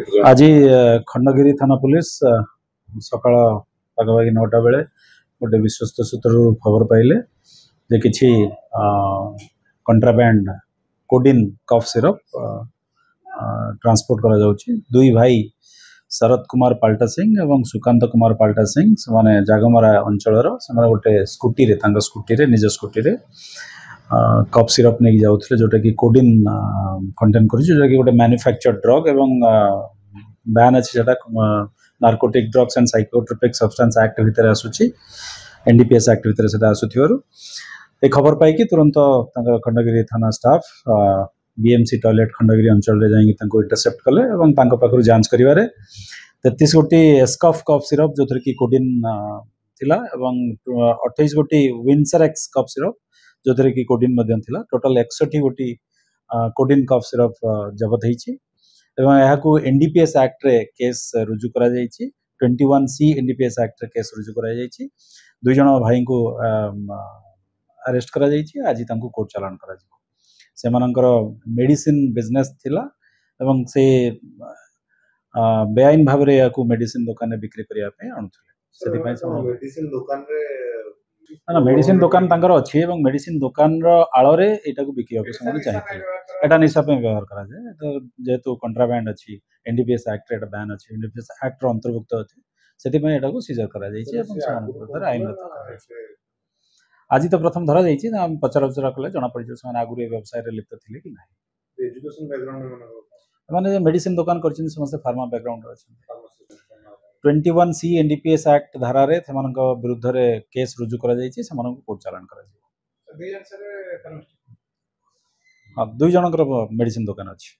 आज खंडगिरी थाना पुलिस सकाळ पाखापाखि 9टा बेले गोटे विश्वस्त सूत्र खबर पाइले जे किछि कंट्राबैंड कोडिन कफ सिरप ट्रांसपोर्ट करा जाउछि। दुई भाई शरद कुमार पाल्टा सिंह एवं सुकांत कुमार पाल्टा सिंह से जागमरा अंचल से गोटे स्कूटी रे निज स्कूटी रे कफ सिरप नहीं जाऊे जोटा कि कोडिन कंटेन कर गोटे मैन्युफैक्चर्ड ड्रग एवं बैन अच्छे narcotic drugs and psychotropic substance act भितर आसूची एनडीपीएस एक्ट भितर से आसुथिबारु ए खबर पाई तुरंत खंडगिरी थाना स्टाफ बीएमसी टॉयलेट खंडगिरी अंचल जाइए इंटरसेप्ट कले और पाखु जांच करिवारे 33 गोटी एस्कफ कफ सिरप जो कि कोडिन थिला एवं 28 गोटी विंसर एक्स कफ सिरप जो थे कि कोडिन थिला टोटल 61 गोटी कोडिन कफ सिरप जबत होती एवं एनडीपीएस एक्ट रे केस रुजु करा जायछि। 21C एनडीपीएस एक्ट रे केस रुजु करा जायछि। दुई जण भाई को अरेस्ट करा जायछि। आज तांको कोर्ट चालान करा जिवो। सेमानकर मेडिसिन बिजनेस थिला एवं से बेआईन भाव रे याकू मेडिसिन दुकान रे बिक्री करिया पे आणुथिले। सेति पय मेडिसिन दुकान रे ना मेडिसिन दुकान तांकर अछि एवं मेडिसिन दुकान रो आळरे एटा को बिकिया को समान चाहिए। एटा निशा पे व्यवहार करा जाय। एटा जेतु कंट्राबैंड अछि एनडीपीएस एक्ट रे एटा बैन अछि एनडीपीएस एक्ट रो अंतर्भुक्त अछि सेति पय एटा को सीजर करा जायछि एवं समान विरुद्ध आईनगत करा जायछि। आज तो प्रथम धरा जायछि हम पचरा उचरा कले जना पड़ि समान आगु रे व्यवसाय रे लिप्त थिले कि नाही। एजुकेशन बैकग्राउंड माने मेडिसिन दुकान करछिन समस्त फार्मा बैकग्राउंड रो अछि। 21C एनडीपीएस एक्ट धारा रे थेमानक विरुद्ध रे केस रुजु करा जायछि। समानक कोर्ट चालान करा जाय। दुई जनकर मेडिसिन दुकान अछि।